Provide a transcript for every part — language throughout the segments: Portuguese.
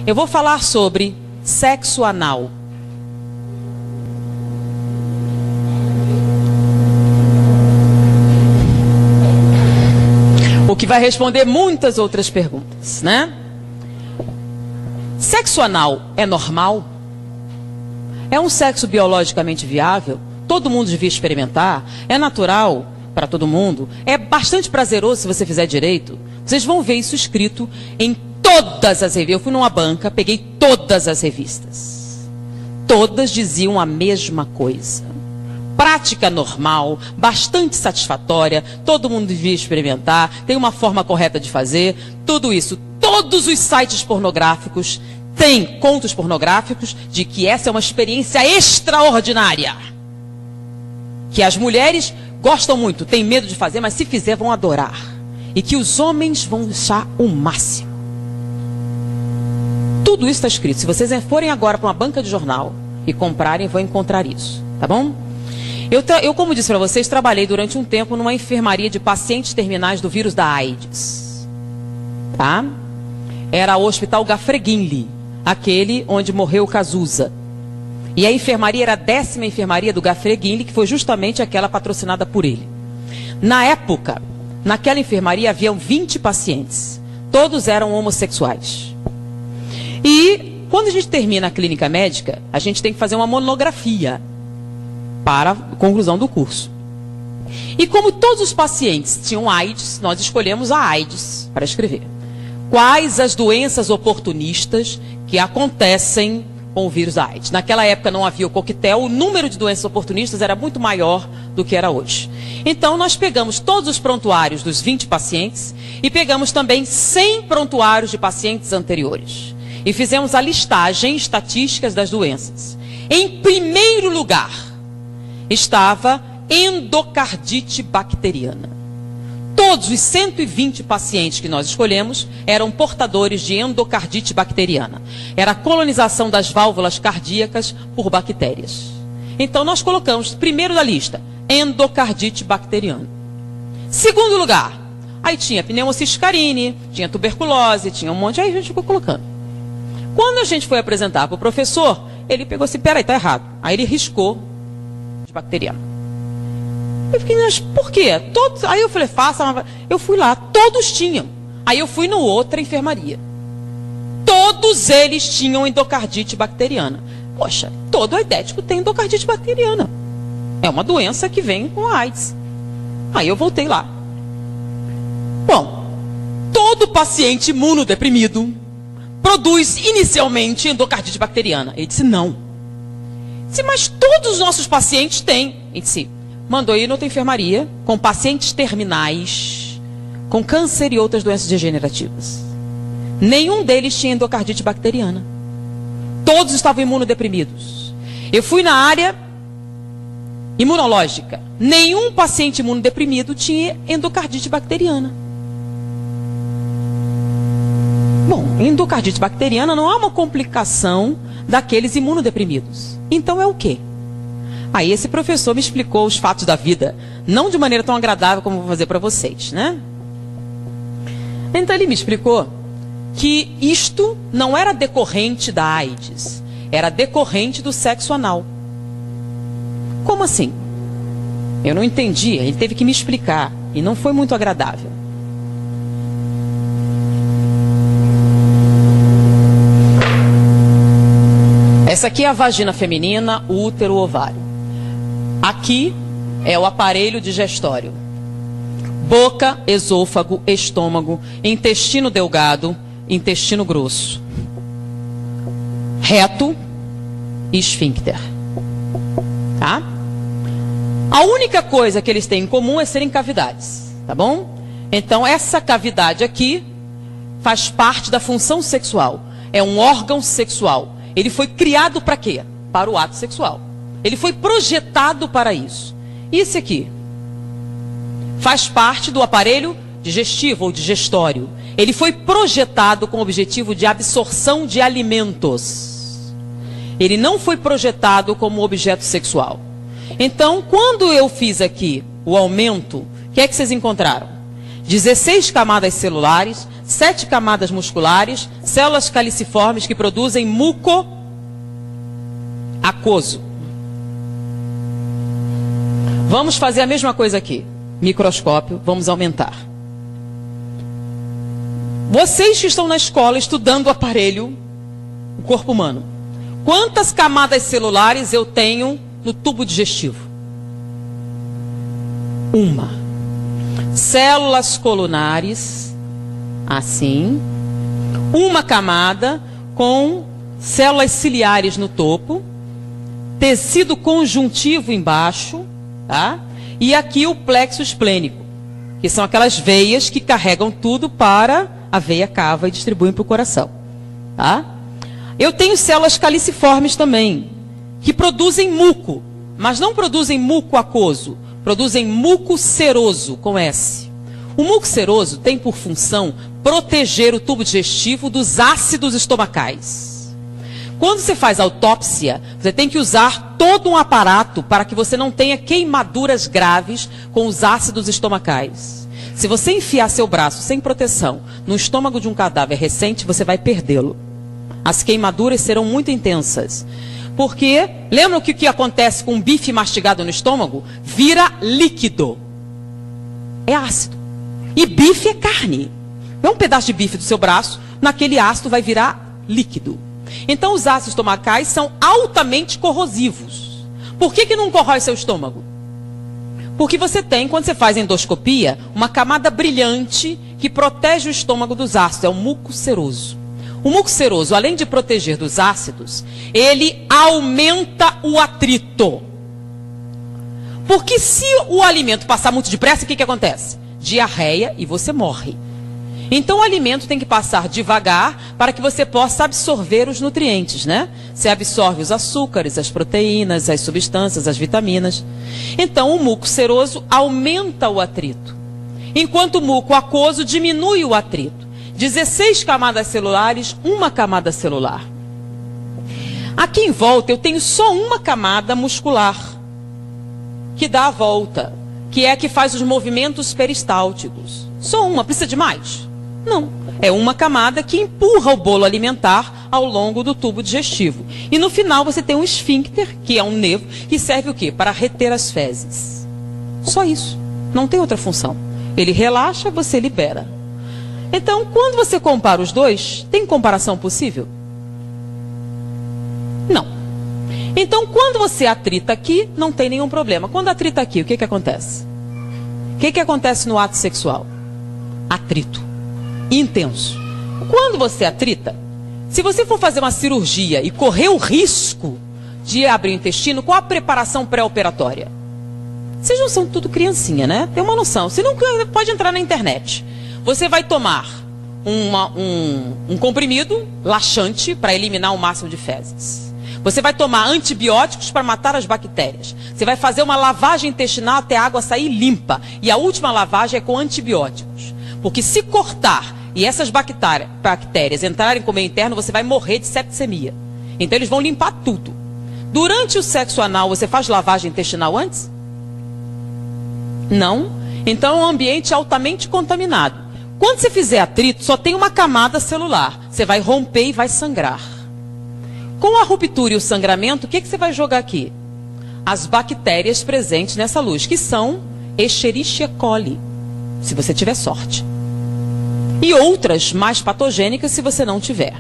Eu vou falar sobre sexo anal. O que vai responder muitas outras perguntas, né? Sexo anal é normal? É um sexo biologicamente viável? Todo mundo devia experimentar? É natural para todo mundo? É bastante prazeroso se você fizer direito? Vocês vão ver isso escrito em todas as revistas. Eu fui numa banca, peguei todas as revistas. Todas diziam a mesma coisa. Prática normal, bastante satisfatória, todo mundo devia experimentar, tem uma forma correta de fazer, tudo isso. Todos os sites pornográficos têm contos pornográficos de que essa é uma experiência extraordinária. Que as mulheres gostam muito, têm medo de fazer, mas se fizer vão adorar. E que os homens vão achar o máximo. Tudo isso está escrito. Se vocês forem agora para uma banca de jornal e comprarem, vão encontrar isso, tá bom? Eu, como disse para vocês, trabalhei durante um tempo numa enfermaria de pacientes terminais do vírus da AIDS. Tá? Era o Hospital Gafreguinli, aquele onde morreu o Cazuza. E a enfermaria era a 10ª enfermaria do Gafreguinli, que foi justamente aquela patrocinada por ele. Na época, naquela enfermaria haviam 20 pacientes. Todos eram homossexuais. E quando a gente termina a clínica médica, a gente tem que fazer uma monografia para a conclusão do curso. E como todos os pacientes tinham AIDS, nós escolhemos a AIDS para escrever. Quais as doenças oportunistas que acontecem com o vírus da AIDS? Naquela época não havia o coquetel, o número de doenças oportunistas era muito maior do que era hoje. Então nós pegamos todos os prontuários dos 20 pacientes e pegamos também 100 prontuários de pacientes anteriores. E fizemos a listagem estatísticas das doenças. Em primeiro lugar estava endocardite bacteriana. Todos os 120 pacientes que nós escolhemos eram portadores de endocardite bacteriana. Era a colonização das válvulas cardíacas por bactérias. Então nós colocamos, primeiro da lista, endocardite bacteriana. Segundo lugar, aí tinha pneumociste carini, tinha tuberculose, tinha um monte, aí a gente ficou colocando. Quando a gente foi apresentar para o professor, ele pegou assim, peraí, tá errado. Aí ele riscou de bacteriana. Eu fiquei, mas por quê? Todos, aí eu falei, faça. Eu fui lá, todos tinham. Aí eu fui no outra enfermaria. Todos eles tinham endocardite bacteriana. Poxa, todo aidético tem endocardite bacteriana. É uma doença que vem com a AIDS. Aí eu voltei lá. Bom, todo paciente imunodeprimido produz inicialmente endocardite bacteriana. Ele disse, não. Disse, mas todos os nossos pacientes têm. Ele disse, mandou ir noutra enfermaria com pacientes terminais, com câncer e outras doenças degenerativas. Nenhum deles tinha endocardite bacteriana. Todos estavam imunodeprimidos. Eu fui na área imunológica. Nenhum paciente imunodeprimido tinha endocardite bacteriana. Bom, endocardite bacteriana não é uma complicação daqueles imunodeprimidos. Então é o quê? Aí esse professor me explicou os fatos da vida, não de maneira tão agradável como vou fazer para vocês, né? Então ele me explicou que isto não era decorrente da AIDS, era decorrente do sexo anal. Como assim? Eu não entendi, ele teve que me explicar e não foi muito agradável. Essa aqui é a vagina feminina, o útero, o ovário. Aqui é o aparelho digestório. Boca, esôfago, estômago, intestino delgado, intestino grosso. Reto e esfíncter. Tá? A única coisa que eles têm em comum é serem cavidades. Tá bom? Então essa cavidade aqui faz parte da função sexual. É um órgão sexual. Ele foi criado para quê? Para o ato sexual. Ele foi projetado para isso. Isso aqui faz parte do aparelho digestivo ou digestório. Ele foi projetado com o objetivo de absorção de alimentos. Ele não foi projetado como objeto sexual. Então, quando eu fiz aqui o aumento, o que é que vocês encontraram? 16 camadas celulares, 7 camadas musculares, células caliciformes que produzem muco aquoso. Vamos fazer a mesma coisa aqui. Microscópio, vamos aumentar. Vocês que estão na escola estudando o aparelho, o corpo humano, quantas camadas celulares eu tenho no tubo digestivo? Uma. Células colunares, assim. Uma camada com células ciliares no topo, tecido conjuntivo embaixo, tá? E aqui o plexo esplênico, que são aquelas veias que carregam tudo para a veia cava e distribuem para o coração, tá? Eu tenho células caliciformes também, que produzem muco, mas não produzem muco aquoso, produzem muco seroso, com S. O muco seroso tem por função proteger o tubo digestivo dos ácidos estomacais. Quando você faz autópsia, você tem que usar todo um aparato para que você não tenha queimaduras graves com os ácidos estomacais. Se você enfiar seu braço sem proteção no estômago de um cadáver recente, você vai perdê-lo. As queimaduras serão muito intensas. Porque, lembram que o que acontece com um bife mastigado no estômago? Vira líquido. É ácido. E bife é carne. É um pedaço de bife do seu braço, naquele ácido vai virar líquido. Então os ácidos estomacais são altamente corrosivos. Por que não corrói seu estômago? Porque você tem, quando você faz endoscopia, uma camada brilhante que protege o estômago dos ácidos, é o muco seroso. O muco seroso, além de proteger dos ácidos, ele aumenta o atrito. Porque se o alimento passar muito depressa, o que acontece? Diarreia e você morre. Então o alimento tem que passar devagar para que você possa absorver os nutrientes, né? Você absorve os açúcares, as proteínas, as substâncias, as vitaminas. Então o muco seroso aumenta o atrito, enquanto o muco aquoso diminui o atrito. 16 camadas celulares, uma camada celular. Aqui em volta eu tenho só uma camada muscular, que dá a volta, que é a que faz os movimentos peristálticos. Só uma, precisa de mais? Não, é uma camada que empurra o bolo alimentar ao longo do tubo digestivo. E no final você tem um esfíncter, que é um nervo, que serve o quê? Para reter as fezes. Só isso, não tem outra função. Ele relaxa, você libera. Então, quando você compara os dois, tem comparação possível? Não. Então, quando você atrita aqui, não tem nenhum problema. Quando atrita aqui, o que acontece? O que acontece no ato sexual? Atrito. Intenso. Quando você atrita, se você for fazer uma cirurgia e correr o risco de abrir o intestino, qual a preparação pré-operatória? Vocês não são tudo criancinha, né? Tem uma noção. Você não pode entrar na internet. Você vai tomar um comprimido laxante para eliminar o máximo de fezes. Você vai tomar antibióticos para matar as bactérias. Você vai fazer uma lavagem intestinal até a água sair limpa. E a última lavagem é com antibióticos. Porque se cortar e essas bactérias entrarem com o meio interno, você vai morrer de septicemia. Então eles vão limpar tudo. Durante o sexo anal, você faz lavagem intestinal antes? Não. Então é um ambiente altamente contaminado. Quando você fizer atrito, só tem uma camada celular. Você vai romper e vai sangrar. Com a ruptura e o sangramento, o que você vai jogar aqui? As bactérias presentes nessa luz, que são Escherichia coli, se você tiver sorte. E outras mais patogênicas, se você não tiver.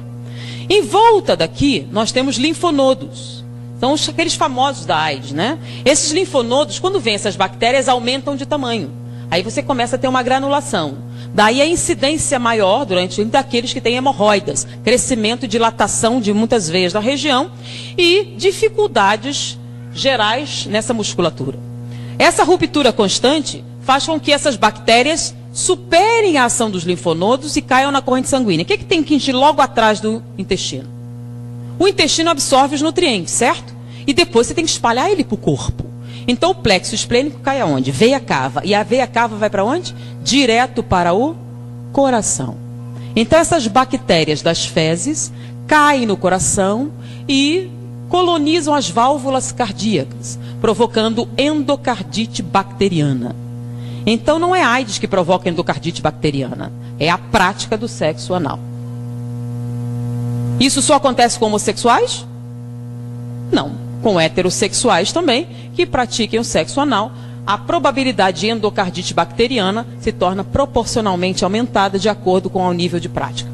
Em volta daqui, nós temos linfonodos. São aqueles famosos da AIDS, né? Esses linfonodos, quando vêm essas bactérias, aumentam de tamanho. Aí você começa a ter uma granulação. Daí a incidência maior durante daqueles que têm hemorroidas, crescimento e dilatação de muitas veias da região e dificuldades gerais nessa musculatura. Essa ruptura constante faz com que essas bactérias superem a ação dos linfonodos e caiam na corrente sanguínea. O que tem que ir logo atrás do intestino? O intestino absorve os nutrientes, certo? E depois você tem que espalhar ele para o corpo. Então o plexo esplênico cai aonde? Veia cava. E a veia cava vai para onde? Direto para o coração. Então essas bactérias das fezes caem no coração e colonizam as válvulas cardíacas, provocando endocardite bacteriana. Então não é a AIDS que provoca endocardite bacteriana, é a prática do sexo anal. Isso só acontece com homossexuais? Não, com heterossexuais também, que pratiquem o sexo anal, a probabilidade de endocardite bacteriana se torna proporcionalmente aumentada de acordo com o nível de prática.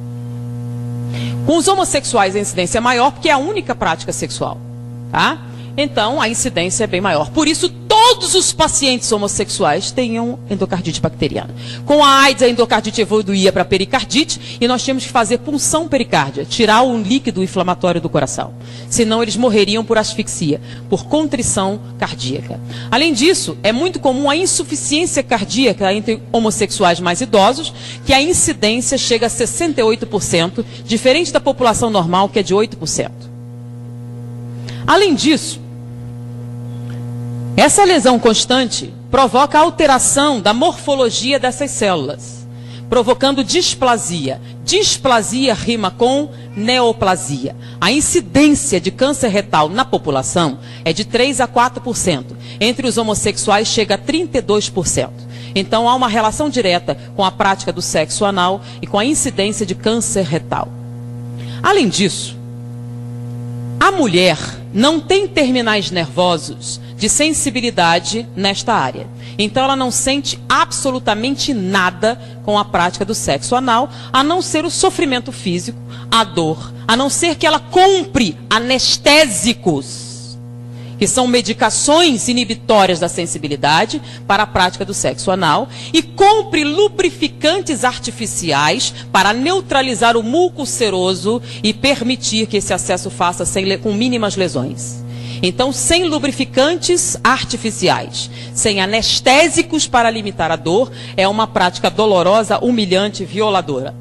Com os homossexuais a incidência é maior porque é a única prática sexual, tá? Então a incidência é bem maior. Por isso todos os pacientes homossexuais tenham endocardite bacteriana. Com a AIDS a endocardite evoluía para pericardite e nós tínhamos que fazer punção pericárdia, tirar o líquido inflamatório do coração. Senão eles morreriam por asfixia, por contrição cardíaca. Além disso, é muito comum a insuficiência cardíaca entre homossexuais mais idosos, que a incidência chega a 68%, diferente da população normal, que é de 8%. Além disso, essa lesão constante provoca alteração da morfologia dessas células, provocando displasia. Displasia rima com neoplasia. A incidência de câncer retal na população é de 3 a 4%. Entre os homossexuais chega a 32%. Então há uma relação direta com a prática do sexo anal e com a incidência de câncer retal. Além disso, a mulher não tem terminais nervosos de sensibilidade nesta área. Então ela não sente absolutamente nada com a prática do sexo anal, a não ser o sofrimento físico, a dor, a não ser que ela compre anestésicos, que são medicações inibitórias da sensibilidade para a prática do sexo anal, e compre lubrificantes artificiais para neutralizar o muco seroso e permitir que esse acesso faça com mínimas lesões. Então, sem lubrificantes artificiais, sem anestésicos para limitar a dor, é uma prática dolorosa, humilhante, violadora.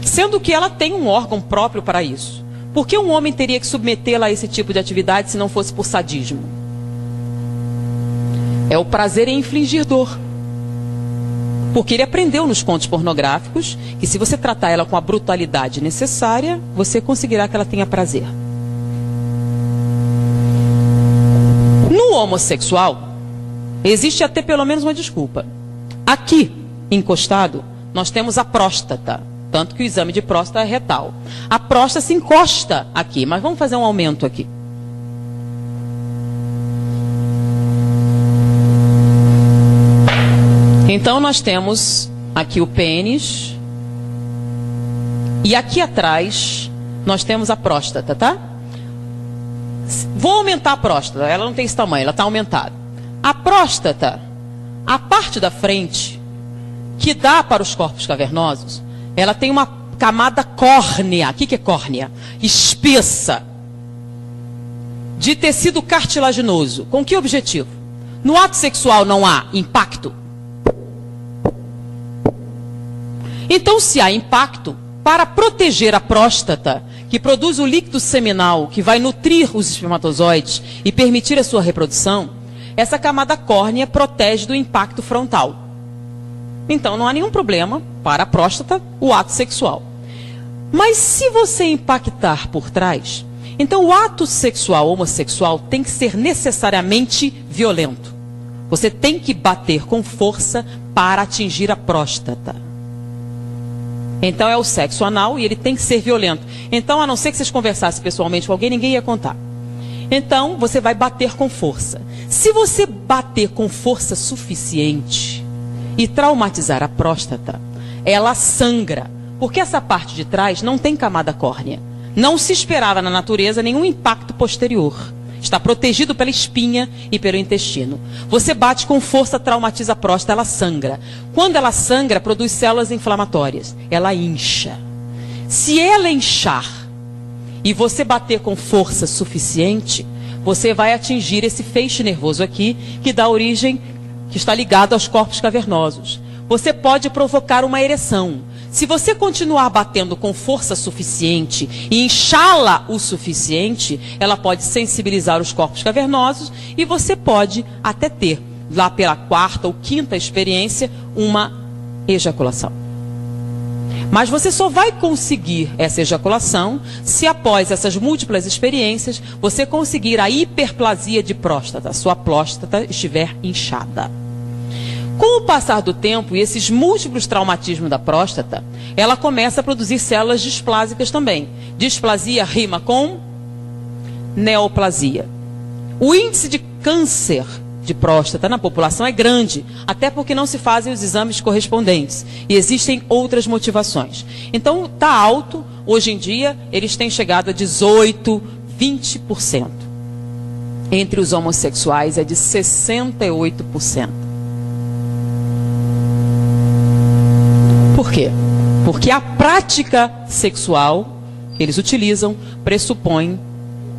Sendo que ela tem um órgão próprio para isso. Por que um homem teria que submetê-la a esse tipo de atividade se não fosse por sadismo? É o prazer em infligir dor. Porque ele aprendeu nos contos pornográficos que se você tratar ela com a brutalidade necessária, você conseguirá que ela tenha prazer. No homossexual, existe até pelo menos uma desculpa. Aqui, encostado, nós temos a próstata. Tanto que o exame de próstata é retal. A próstata se encosta aqui, mas vamos fazer um aumento aqui. Então nós temos aqui o pênis. E aqui atrás nós temos a próstata, tá? Vou aumentar a próstata, ela não tem esse tamanho, ela está aumentada. A próstata, a parte da frente, que dá para os corpos cavernosos, ela tem uma camada córnea. O que é córnea? Espessa, de tecido cartilaginoso. Com que objetivo? No ato sexual não há impacto? Então, se há impacto, para proteger a próstata, que produz o líquido seminal, que vai nutrir os espermatozoides e permitir a sua reprodução, essa camada córnea protege do impacto frontal. Então não há nenhum problema para a próstata o ato sexual. Mas se você impactar por trás, então o ato sexual homossexual tem que ser necessariamente violento. Você tem que bater com força para atingir a próstata. Então é o sexo anal e ele tem que ser violento. Então, a não ser que vocês conversassem pessoalmente com alguém, ninguém ia contar. Então, você vai bater com força. Se você bater com força suficiente e traumatizar a próstata, ela sangra. Porque essa parte de trás não tem camada córnea. Não se esperava na natureza nenhum impacto posterior. Está protegido pela espinha e pelo intestino. Você bate com força, traumatiza a próstata, ela sangra. Quando ela sangra, produz células inflamatórias. Ela incha. Se ela inchar e você bater com força suficiente, você vai atingir esse feixe nervoso aqui, que dá origem, que está ligado aos corpos cavernosos. Você pode provocar uma ereção. Se você continuar batendo com força suficiente e inchá-la o suficiente, ela pode sensibilizar os corpos cavernosos e você pode até ter, lá pela quarta ou quinta experiência, uma ejaculação. Mas você só vai conseguir essa ejaculação se após essas múltiplas experiências você conseguir a hiperplasia de próstata, sua próstata estiver inchada. Com o passar do tempo e esses múltiplos traumatismos da próstata, ela começa a produzir células displásicas também. Displasia rima com neoplasia. O índice de câncer de próstata na população é grande, até porque não se fazem os exames correspondentes. E existem outras motivações. Então, está alto. Hoje em dia, eles têm chegado a 18%, 20%. Entre os homossexuais é de 68%. Por quê? Porque a prática sexual que eles utilizam pressupõe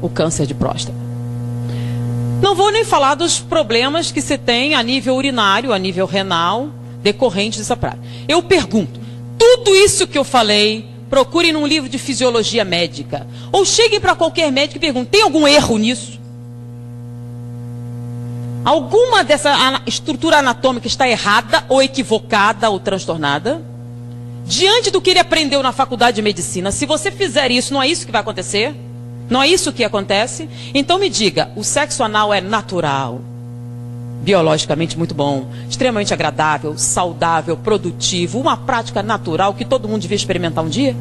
o câncer de próstata. Não vou nem falar dos problemas que se tem a nível urinário, a nível renal, decorrentes dessa prática. Eu pergunto, tudo isso que eu falei, procurem num livro de fisiologia médica, ou cheguem para qualquer médico e perguntem, tem algum erro nisso? Alguma dessa estrutura anatômica está errada, ou equivocada, ou transtornada? Diante do que ele aprendeu na faculdade de medicina, se você fizer isso, não é isso que vai acontecer? Não é isso que acontece? Então me diga, o sexo anal é natural, biologicamente muito bom, extremamente agradável, saudável, produtivo, uma prática natural que todo mundo devia experimentar um dia?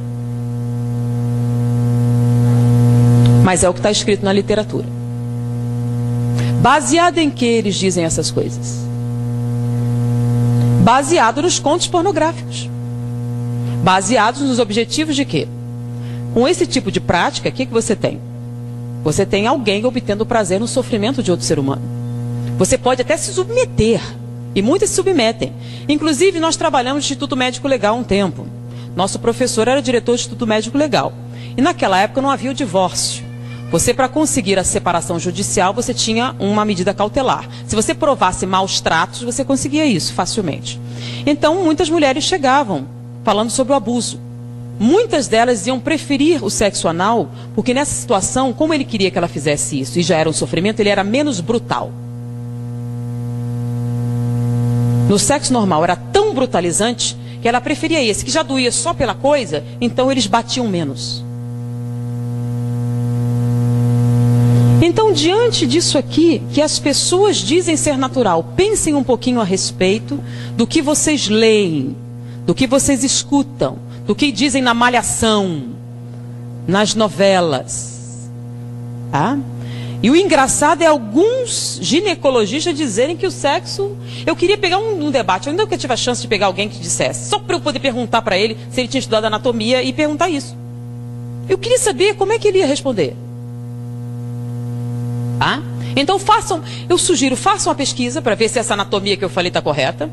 Mas é o que está escrito na literatura. Baseado em que eles dizem essas coisas? Baseado nos contos pornográficos. Baseados nos objetivos de quê? Com esse tipo de prática, o que você tem? Você tem alguém obtendo prazer no sofrimento de outro ser humano. Você pode até se submeter, e muitos se submetem. Inclusive, nós trabalhamos no Instituto Médico Legal há um tempo. Nosso professor era diretor do Instituto Médico Legal. E naquela época não havia o divórcio. Você, para conseguir a separação judicial, você tinha uma medida cautelar. Se você provasse maus tratos, você conseguia isso facilmente. Então, muitas mulheres chegavam falando sobre o abuso. Muitas delas iam preferir o sexo anal, porque nessa situação, como ele queria que ela fizesse isso, e já era um sofrimento, ele era menos brutal. No sexo normal era tão brutalizante, que ela preferia esse, que já doía só pela coisa, então eles batiam menos. Então, diante disso aqui, que as pessoas dizem ser natural, pensem um pouquinho a respeito do que vocês leem, do que vocês escutam, do que dizem na malhação, nas novelas. Tá? E o engraçado é alguns ginecologistas dizerem que o sexo... Eu queria pegar um debate, eu ainda nunca tive a chance de pegar alguém que dissesse, só para eu poder perguntar para ele se ele tinha estudado anatomia e perguntar isso. Eu queria saber como é que ele ia responder. Tá? Então eu sugiro, façam uma pesquisa para ver se essa anatomia que eu falei está correta.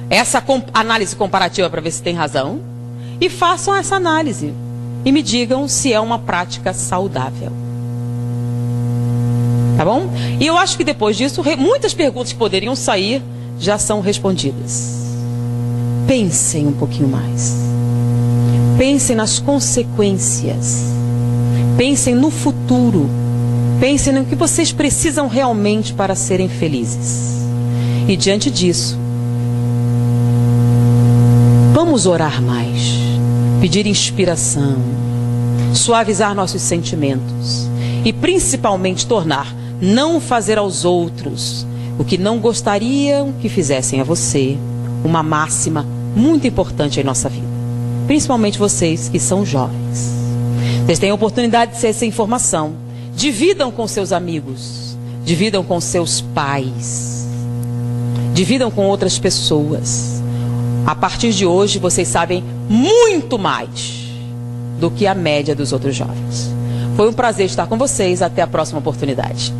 Essa análise comparativa para ver se tem razão. E façam essa análise. E me digam se é uma prática saudável. Tá bom? E eu acho que depois disso, muitas perguntas que poderiam sair já são respondidas. Pensem um pouquinho mais. Pensem nas consequências. Pensem no futuro. Pensem no que vocês precisam realmente para serem felizes. E diante disso, vamos orar mais, pedir inspiração, suavizar nossos sentimentos e principalmente não fazer aos outros o que não gostariam que fizessem a você, uma máxima muito importante em nossa vida. Principalmente vocês que são jovens. Vocês têm a oportunidade de ter essa informação. Dividam com seus amigos, dividam com seus pais, dividam com outras pessoas. A partir de hoje, vocês sabem muito mais do que a média dos outros jovens. Foi um prazer estar com vocês. Até a próxima oportunidade.